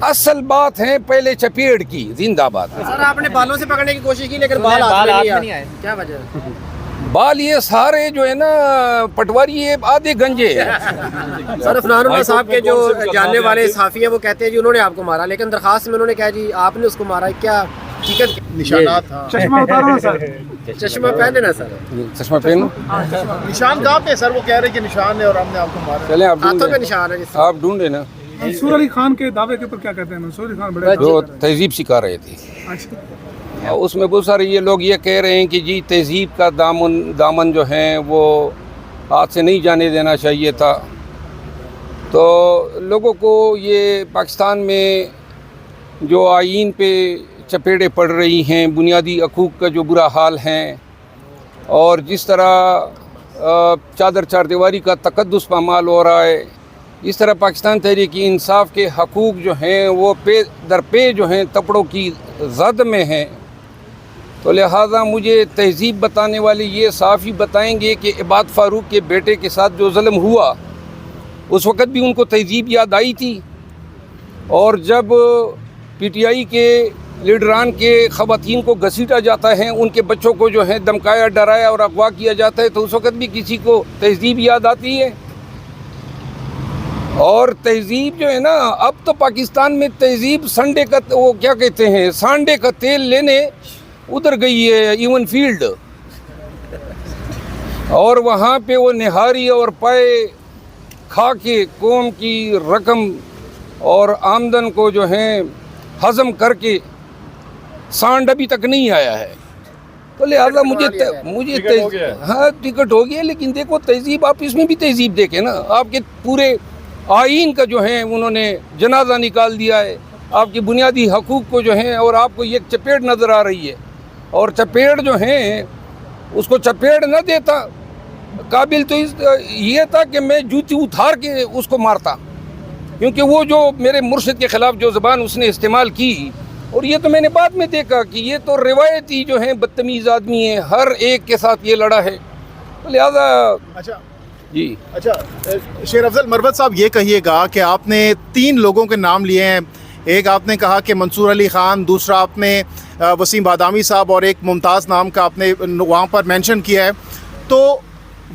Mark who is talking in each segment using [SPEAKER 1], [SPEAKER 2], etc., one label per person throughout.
[SPEAKER 1] اصل بات ہے پہلے چپیڑ کی، زندہ باد۔
[SPEAKER 2] سر آپ نے بالوں سے پکڑنے کی کوشش کی لیکن بال ہاتھ میں نہیں آئے، کیا وجہ ہے؟
[SPEAKER 1] بال یہ سارے جو ہے نا پٹواری یہ آدھے گنجے ہیں۔
[SPEAKER 2] سر عفنان اللہ صاحب کے جو جاننے والے صحافی ہیں وہ کہتے ہیں جی انہوں نے آپ کو مارا، لیکن درخواست میں انہوں نے کہا جی آپ نے اس کو مارا، کیا حقیقت
[SPEAKER 3] نشانات؟
[SPEAKER 4] چشمہ اتارو نا سر،
[SPEAKER 2] چشمہ پہن لینا سر،
[SPEAKER 1] چشمہ پہنو،
[SPEAKER 3] نشان کہاں پہ سر؟ وہ کہہ رہے کہ نشان ہے اور ہم نے آپ کو مارا۔
[SPEAKER 1] چلیں آپ
[SPEAKER 2] ہاتھوں پہ
[SPEAKER 1] ڈھونڈیں،
[SPEAKER 2] نشان ہے جس سے۔
[SPEAKER 1] آپ ڈھونڈیں نا۔
[SPEAKER 4] منصور علی خان کے دعوے کے اوپر کیا کہتے ہیں؟ منصور علی خان بڑے
[SPEAKER 1] جو تہذیب سکھا رہے تھے،
[SPEAKER 4] اچھا،
[SPEAKER 1] اس میں بہت سارے یہ لوگ یہ کہہ رہے ہیں کہ جی تہذیب کا دامن جو ہیں وہ ہاتھ سے نہیں جانے دینا چاہیے تھا۔ تو لوگوں کو یہ پاکستان میں جو آئین پہ چپیڑیں پڑ رہی ہیں، بنیادی حقوق کا جو برا حال ہے، اور جس طرح چادر چار دیواری کا تقدس پامال ہو رہا ہے، اس طرح پاکستان تحریک انصاف کے حقوق جو ہیں وہ پے در پے جو ہیں تپڑوں کی زد میں ہیں۔ تو لہٰذا مجھے تہذیب بتانے والے یہ صحافی بتائیں گے کہ عباد فاروق کے بیٹے کے ساتھ جو ظلم ہوا اس وقت بھی ان کو تہذیب یاد آئی تھی، اور جب پی ٹی آئی کے لیڈران کے خواتین کو گھسیٹا جاتا ہے، ان کے بچوں کو جو ہے دمکایا، ڈرایا اور اغوا کیا جاتا ہے، تو اس وقت بھی کسی کو تہذیب یاد آتی ہے؟ اور تہذیب جو ہے نا، اب تو پاکستان میں تہذیب سنڈے کا وہ کیا کہتے ہیں سانڈے کا تیل لینے ادھر گئی ہے ایون فیلڈ، اور وہاں پہ وہ نہاری اور پائے کھا کے قوم کی رقم اور آمدن کو جو ہے ہضم کر کے سانڈ ابھی تک نہیں آیا ہے۔ تو لہٰذا مجھے ہاں ٹکٹ ہو گیا، لیکن دیکھو تہذیب، آپ اس میں بھی تہذیب دیکھیں نا، آپ کے پورے آئین کا جو ہے انہوں نے جنازہ نکال دیا ہے، آپ کے بنیادی حقوق کو جو ہیں، اور آپ کو یہ چپیڑ نظر آ رہی ہے، اور چپیڑ جو ہیں اس کو چپیڑ نہ دیتا قابل تو یہ تھا کہ میں جوتی اتھار کے اس کو مارتا، کیونکہ وہ جو میرے مرشد کے خلاف جو زبان اس نے استعمال کی، اور یہ تو میں نے بعد میں دیکھا کہ یہ تو روایتی جو ہیں بدتمیز آدمی ہیں، ہر ایک کے ساتھ یہ لڑا ہے، تو لہٰذا جی۔
[SPEAKER 3] اچھا شیر افضل مربت صاحب، یہ کہیے گا کہ آپ نے 3 لوگوں کے نام لیے ہیں، ایک آپ نے کہا کہ منصور علی خان، دوسرا آپ نے وسیم بادامی صاحب، اور ایک ممتاز نام کا آپ نے وہاں پر مینشن کیا ہے۔ تو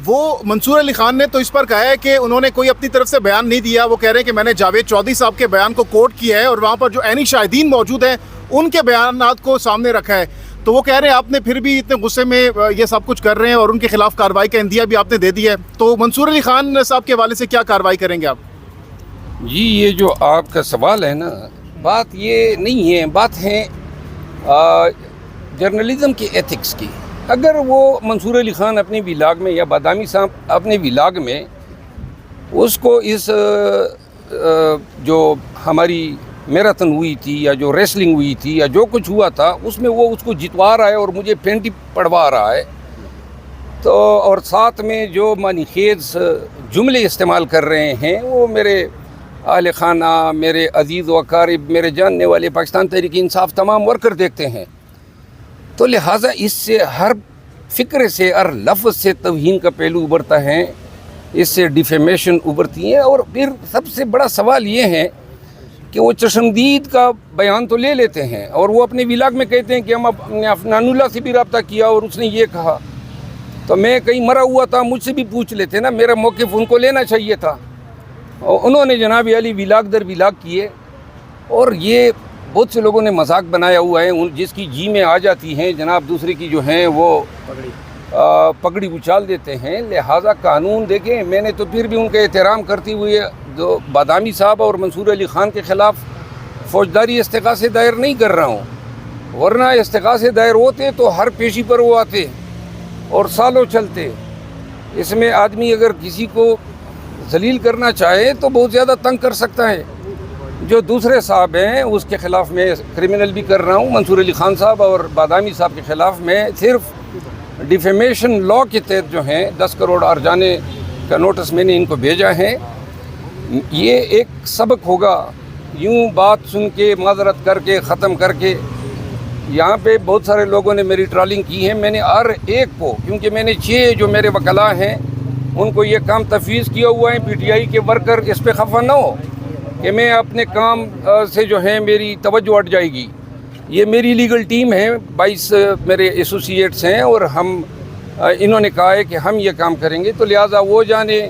[SPEAKER 3] وہ منصور علی خان نے تو اس پر کہا ہے کہ انہوں نے کوئی اپنی طرف سے بیان نہیں دیا، وہ کہہ رہے ہیں کہ میں نے جاوید چودھری صاحب کے بیان کو کوٹ کیا ہے، اور وہاں پر جو عینی شاہدین موجود ہیں ان کے بیانات کو سامنے رکھا ہے۔ تو وہ کہہ رہے ہیں آپ نے پھر بھی اتنے غصے میں یہ سب کچھ کر رہے ہیں، اور ان کے خلاف کارروائی کا عندیہ بھی آپ نے دے دیا ہے، تو منصور علی خان صاحب کے حوالے سے کیا کارروائی کریں گے آپ؟
[SPEAKER 1] جی، یہ جو آپ کا سوال ہے نا، بات یہ نہیں ہے، بات ہے جرنلزم کی ایتھکس کی۔ اگر وہ منصور علی خان اپنے ولاگ میں یا بادامی صاحب اپنے ولاگ میں اس کو اس جو ہماری میراتھن ہوئی تھی یا جو ریسلنگ ہوئی تھی یا جو کچھ ہوا تھا اس میں وہ اس کو جتوا رہا ہے اور مجھے پینٹی پڑھوا رہا ہے، تو اور ساتھ میں جو معنی خیز جملے استعمال کر رہے ہیں وہ میرے اہل خانہ، میرے عزیز و اقارب، میرے جاننے والے پاکستان تحریک انصاف تمام ورکر دیکھتے ہیں، تو لہٰذا اس سے ہر فکر سے، ہر لفظ سے توہین کا پہلو ابھرتا ہے، اس سے ڈیفیمیشن ابھرتی ہیں۔ اور پھر سب سے بڑا سوال یہ ہے کہ وہ چشمدید کا بیان تو لے لیتے ہیں، اور وہ اپنے ولاگ میں کہتے ہیں کہ ہم نے عفنان اللہ سے بھی رابطہ کیا اور اس نے یہ کہا، تو میں کہیں مرا ہوا تھا، مجھ سے بھی پوچھ لیتے نا، میرا موقف ان کو لینا چاہیے تھا، اور انہوں نے جناب علی ولاگ در ولاگ کیے، اور یہ بہت سے لوگوں نے مذاق بنایا ہوا ہے، جس کی جی میں آ جاتی ہیں جناب دوسرے کی جو ہیں وہ پگڑی اچھال دیتے ہیں۔ لہٰذا قانون دیکھیں، میں نے تو پھر بھی ان کا احترام کرتے ہوئے جو بادامی صاحب اور منصور علی خان کے خلاف فوجداری استغاثے دائر نہیں کر رہا ہوں، ورنہ استغاثے دائر ہوتے تو ہر پیشی پر وہ آتے اور سالوں چلتے۔ اس میں آدمی اگر کسی کو ذلیل کرنا چاہے تو بہت زیادہ تنگ کر سکتا ہے۔ جو دوسرے صاحب ہیں اس کے خلاف میں کرمنل بھی کر رہا ہوں، منصور علی خان صاحب اور بادامی صاحب کے خلاف میں صرف ڈیفیمیشن لاء کے تحت جو ہیں 10 کروڑ ارجانے کا نوٹس میں نے ان کو بھیجا ہے۔ یہ ایک سبق ہوگا، یوں بات سن کے معذرت کر کے ختم کر کے۔ یہاں پہ بہت سارے لوگوں نے میری ٹرالنگ کی ہے، میں نے ہر ایک کو، کیونکہ میں نے 6 جو میرے وکلاء ہیں ان کو یہ کام تفویض کیا ہوا ہے، پی ٹی آئی کے ورکر اس پہ خفا نہ ہو، کہ میں اپنے کام سے جو ہے میری توجہ ہٹ جائے گی. یہ میری لیگل ٹیم ہے, 22 میرے ایسوسیٹس ہیں, اور ہم انہوں نے کہا ہے کہ ہم یہ کام کریں گے, تو لہٰذا وہ جانے.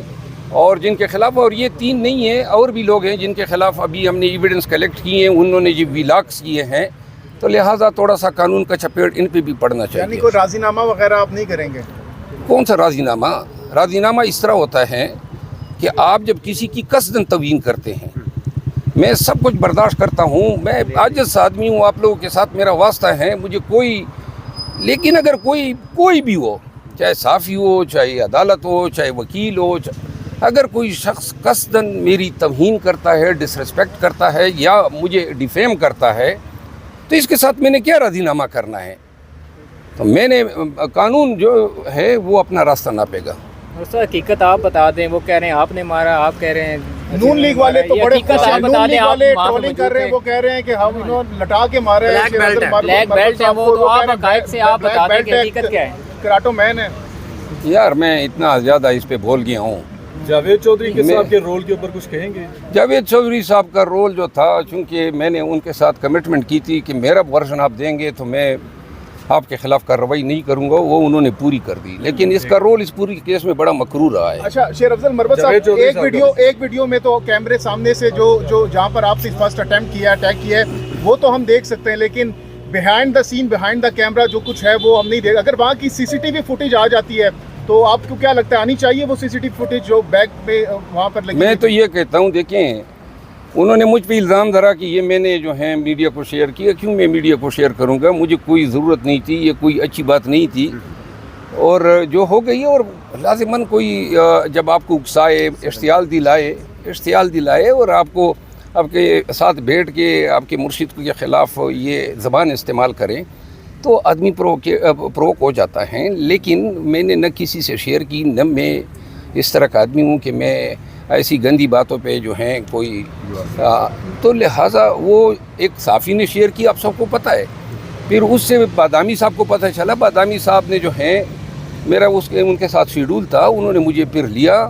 [SPEAKER 1] اور جن کے خلاف, اور یہ 3 نہیں ہیں, اور بھی لوگ ہیں جن کے خلاف ابھی ہم نے ایویڈنس کلیکٹ کیے ہیں, انہوں نے جی ویلاگس کیے ہیں, تو لہٰذا تھوڑا سا قانون کا چپیٹ ان پہ بھی پڑنا چاہیے.
[SPEAKER 3] یعنی کوئی راضی نامہ وغیرہ آپ نہیں کریں گے؟
[SPEAKER 1] کون سا راضی نامہ؟ راضی نامہ اس طرح ہوتا ہے کہ آپ جب کسی کی قصداً توہین کرتے ہیں, میں سب کچھ برداشت کرتا ہوں, میں عاجز آدمی ہوں, آپ لوگوں کے ساتھ میرا واسطہ ہے, مجھے کوئی, لیکن اگر کوئی بھی ہو, چاہے صحافی ہو, چاہے عدالت ہو, چاہے وکیل ہو, اگر کوئی شخص قصداً میری توہین کرتا ہے, ڈس ریسپیکٹ کرتا ہے, یا مجھے ڈیفیم کرتا ہے, تو اس کے ساتھ میں نے کیا راضی نامہ کرنا ہے؟ تو میں نے قانون جو ہے وہ اپنا راستہ ناپے گا.
[SPEAKER 5] اور سر حقیقت آپ بتا دیں, وہ کہہ رہے ہیں آپ نے مارا, آپ کہہ رہے ہیں
[SPEAKER 3] نون لیگ والے تو بڑے
[SPEAKER 5] حقیقت آپ
[SPEAKER 3] نون
[SPEAKER 5] بتا دیں,
[SPEAKER 3] لیگ
[SPEAKER 5] آپ
[SPEAKER 3] والے
[SPEAKER 5] وہاں پہ
[SPEAKER 3] ٹرولنگ کر رہے ہیں, وہ
[SPEAKER 5] موجود
[SPEAKER 3] کہہ رہے ہیں کہ ہم انہوں نے لٹا کے مارا ہے.
[SPEAKER 2] Black belt ہے.
[SPEAKER 5] Black belt ہے وہ, تو آپ حقائق سے آپ بتا دیں کہ حقیقت کیا ہے.
[SPEAKER 3] کراٹو مین ہے.
[SPEAKER 1] یار میں اتنا زیادہ اس پہ بھول گیا ہوں.
[SPEAKER 6] جاوید چودھری کے صاحب کے رول کے اوپر کچھ کہیں گے؟
[SPEAKER 1] جاوید چودھری صاحب کا رول جو تھا, چونکہ میں نے ان کے ساتھ کمٹمنٹ کی تھی کہ میرا ورژن آپ دیں گے تو میں آپ کے خلاف کارروائی نہیں کروں گا, وہ انہوں نے پوری کر دی, لیکن اس کا رول اس پوری کیس میں بڑا مکرو رہا ہے.
[SPEAKER 3] اچھا شیر افضل مروت صاحب, ایک ویڈیو میں تو کیمرے سامنے سے جو جہاں پر آپ سے فرسٹ اٹیمپٹ کیا ہے, اٹیک کیا ہے, وہ تو ہم دیکھ سکتے ہیں, لیکن behind the scene, behind the camera جو کچھ ہے وہ ہم نہیں دیکھ. اگر وہاں کی CCTV فوٹیج آ جاتی ہے تو آپ کو کیا لگتا ہے آنی چاہیے وہ CCTV فوٹیج جو بیک میں وہاں پر لگی؟
[SPEAKER 1] میں تو یہ کہتا ہوں, دیکھیں انہوں نے مجھ پہ الزام دھرا کہ یہ میں نے جو ہے میڈیا کو شیئر کیا. کیوں میں میڈیا کو شیئر کروں گا؟ مجھے کوئی ضرورت نہیں تھی, یہ کوئی اچھی بات نہیں تھی, اور جو ہو گئی. اور لازماً کوئی جب آپ کو اکسائے, اشتعال دلائے اور آپ کو آپ کے ساتھ بیٹھ کے آپ کے مرشد کے خلاف یہ زبان استعمال کریں, تو آدمی پروک ہو جاتا ہے. لیکن میں نے نہ کسی سے شیئر کی, نہ میں اس طرح کا آدمی ہوں کہ میں ایسی گندی باتوں پہ جو ہیں کوئی, تو لہٰذا وہ ایک صحافی نے شیئر کی, آپ سب کو پتہ ہے. پھر اس سے بادامی صاحب کو پتہ چلا, بادامی صاحب نے جو ہیں میرا ان کے ساتھ شیڈول تھا, انہوں نے مجھے پھر لیا.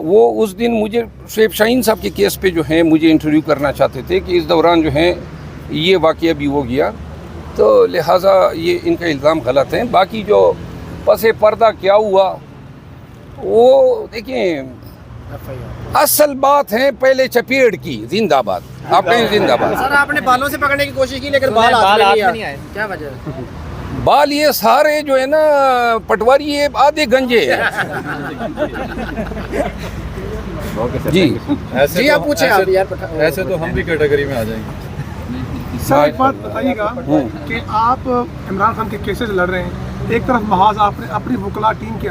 [SPEAKER 1] وہ اس دن مجھے شعیب شاہین صاحب کے کیس پہ جو ہیں مجھے انٹرویو کرنا چاہتے تھے کہ اس دوران جو ہیں یہ واقعہ بھی ہو گیا, تو لہٰذا یہ ان کا الزام غلط ہیں. باقی جو پس پردہ کیا ہوا وہ دیکھیں, اصل بات ہے پہلے چپیڑ کی. زندہ باد, آپ کہیں زندہ باد.
[SPEAKER 2] سر آپ نے بالوں سے پکڑنے کی کوشش کی لیکن بال ہاتھ میں نہیں آئے, کیا وجہ ہے؟
[SPEAKER 1] بال یہ سارے جو ہے نا پٹواری, یہ آدھے گنجے ہیں.
[SPEAKER 2] جی آپ پوچھیں آپ یار.
[SPEAKER 6] ایسے تو ہم بھی کیٹیگری میں آ جائیں گے.
[SPEAKER 4] سر ایک بات بتائیے گا کہ آپ عمران خان کے کیسز لڑ رہے ہیں, ایک طرف محاذ آپ نے اپنی وکلا ٹیم کے